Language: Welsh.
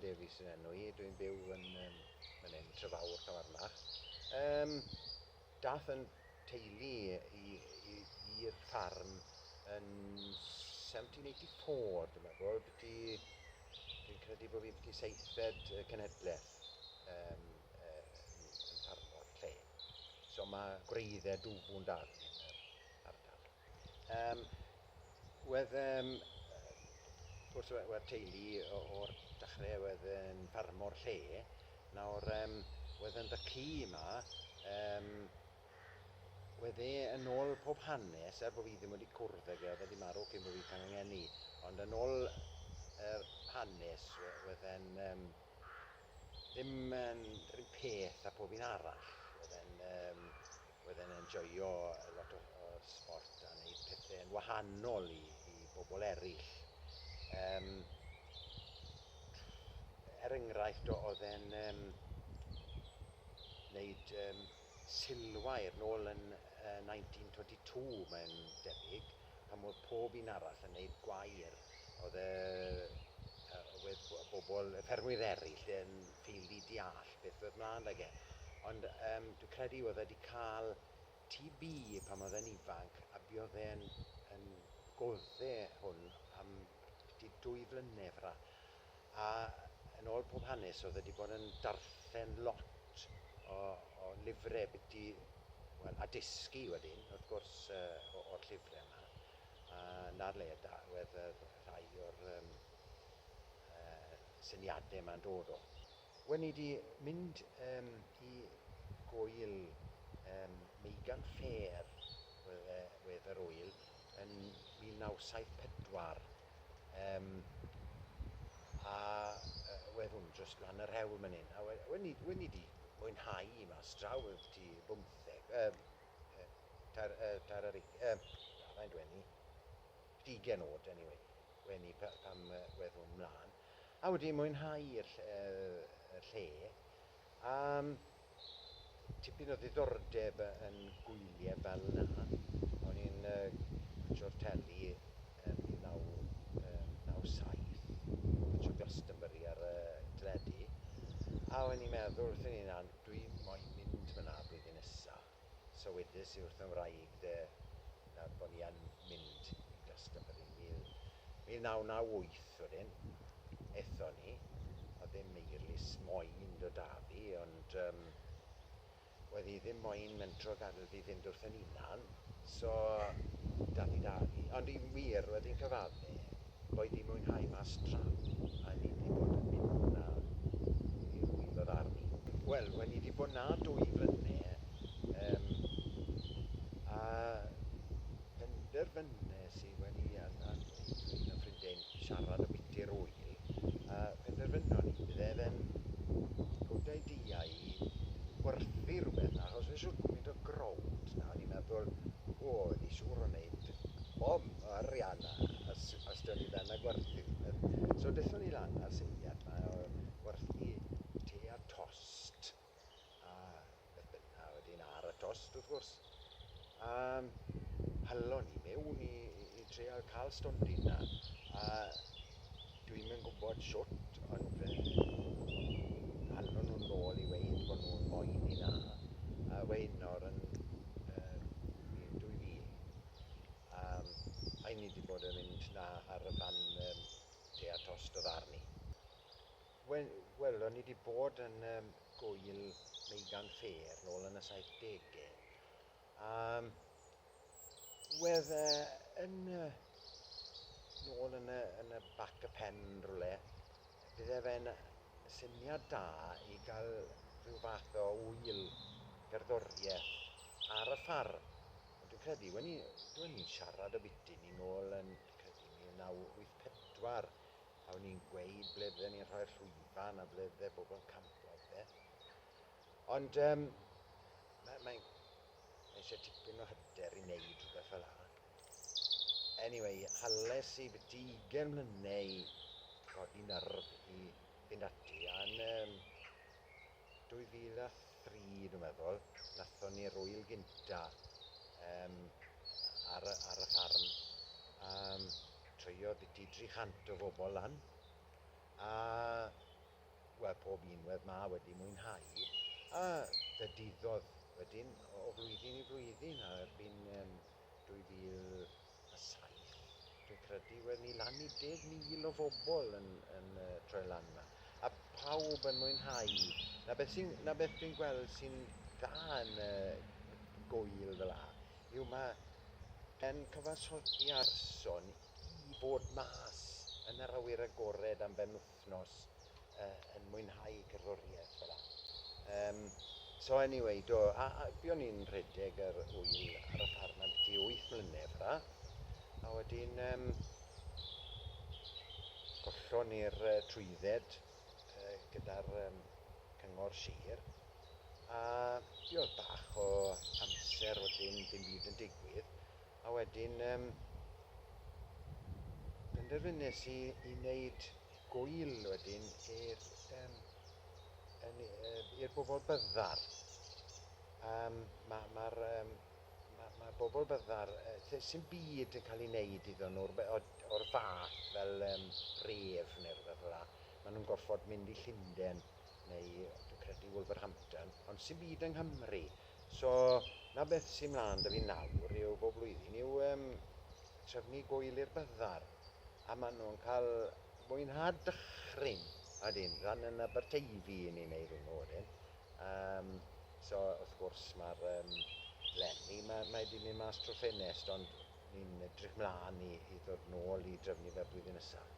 Davies yn enw I. Dwi'n byw yn fan hyn, Trefawr Camarnach. Dath yn teulu i'r ffarm yn 1784, dwi'n meddwl. Dwi'n credu bod fi wedi seithfed cenhedlaeth yn ffarmwr lle. So mae gwreiddau dwfwn dad yn yr ardal. Wedd wrth teulu o'r dechrau wedd yn ffarmwr lle. Nawr, wedd yn ddycu yma, wedd yn ôl pob hanes, bod fi ddim wedi cwrdd ag oedd wedi marw cyn bod fi cael ngeni. Ond yn ôl yr hanes, wedd ddim yn rhywun peth a pob un arall. Wedd yn enjoyo lot o sport a wneud pethau'n wahanol i bobl eraill. Enghraifft oedd e'n wneud silwair nôl yn 1922, mae'n debyg, pan oedd pob un arall yn wneud gwair. Oedd bobl, ffermwyr eraill yn ffili deall beth oedd mlaen ag e. Ond dwi'n credu oedd wedi cael TB pan oedd e'n ifanc a buodd e'n goddau hwn am 2 flynedd fra. A yn ôl pob hanes oedd wedi bod yn darllen lot o lyfrau a dysgu wedyn, wrth gwrs, o'r llyfrau yma. Na'r le wedd rhai o'r syniadau yma'n dod o. Wen i wedi mynd i gwyl Meigan Fair, wedd yr wyl, yn 1974. A wedd hwn jyst lan yr hewl man hyn. A wen i wedi mwynhau mas draw ti 20 oed, anyway, pam wedd hwn mlaen. A wedi mwynhau'r lle. Tipyn o ddiddordeb yn gwyliau fel yna. O'n i'n gwylio'r teli yn 1997, gwylio Glastonbury ar y teledu. A o'n i'n meddwl wrth yn un, dwi moyn mynd fyna blwyddyn nesaf. So wedys i wrth yn wraig na bod ni yn mynd i Glastonbury 1998 wedyn. Ethon ni, oedd ddim eirlys moyn o Davi, ond wedd i ddim moyn mentro gadael fi fynd wrth yn unan, so dath i Davi. Ond i'n wir, wedd i'n cyfadde, boed i'n mwynhau mas draw, a ni wedi bod yn mynd na i'r wyl o ddarni. Wel, wen i wedi bod na 2 flynedd, a penderfynes i wen i un o ffrindiau'n siarad o biti'r wyl, penderfynon ni bydde fe'n gwrdd idea i gwerthu rhywbeth na, achos fe siwr mynd o growd na, o'n i'n meddwl, oedd i siwr o wneud bom o arian os dyn ni fan a gwerthu rhywbeth. So dethon ni lan ar syniad yma o gwerthu te a tost, a beth bynnag wedyn ar y tost wrth gwrs. Halon ni mewn i treol cael stondin na, a dwi'n yn gwybod siwt, ond halon nhw'n nôl i weid bod nhw'n moyn i na. A weid nawr yn 2000. A ni wedi bod yn mynd na ar y fan te a tost o ddarni. Wel, o'n i wedi bod yn gwyl Meigan Fair nôl yn y 70au. Wedd nôl yn y bac y pen rhywle, bydde fe'n syniad da i gael rhyw fath o wyl gerddoriaeth ar y ffarm. Ond dwi'n credu, dwi'n ni'n siarad o biti ni nôl yn 1984, a o'n i'n gweud ble bydden ni'n rhoi'r llwyfan a ble bydde bobl yn campo a beth. Ond mae'n eisiau tipyn o hyder i wneud rhywbeth fel yna. Anyway, hales i byti 20 mlynau i godi nyrf i fynd ati. A'n 2003, dwi'n meddwl, nathon ni'r wyl gynta ar y ffarm. Treio byti 300 o bobl lan. A pob unwedd ma wedi mwynhau. A dydyddodd wedyn o flwyddyn i flwyddyn a erbyn 2007. Dwi'n credu wedi ni lan i 10,000 o bobl yn troi lan yma. A pawb yn mwynhau. Na beth dwi'n gweld sy'n dda yn gwyl fel la, yw mae yn cyfansoddi arson i fod mas yn yr awyr agored am ben wythnos yn mwynhau cerddoriaeth fel la. So anyway, buon ni'n rhedeg yr wyl ar y ffarm am 8 mlynedd fra, a wedyn gollon ni'r trwydded gyda'r cyngor sir, a oedd bach o amser wedyn dim byd yn digwydd, a wedyn penderfynais i wneud gwyl wedyn i'r bobl byddar. Mae bobl byddar, sy'n byd yn cael ei wneud iddyn nhw o'r fath fel ref neu rhywbeth fel la. Maen nhw'n gorfod mynd i Llundain neu dwi'n credu Wolverhampton, ond sy'n byd yng Nghymru. So, na beth sy'n mlaen da fi nawr yw bob blwyddyn yw trefnu gwyl i'r byddar. A maen nhw'n cael mwynhad dychryn. Wedyn, ran yn Aberteifi i ni'n neud hwnnw wedyn. So, wrth gwrs, mae'r Lenni, mae wedi mynd mas trwy ffenest, ond ni'n edrych mlaen i ddod nôl i drefnu fe blwyddyn nesaf.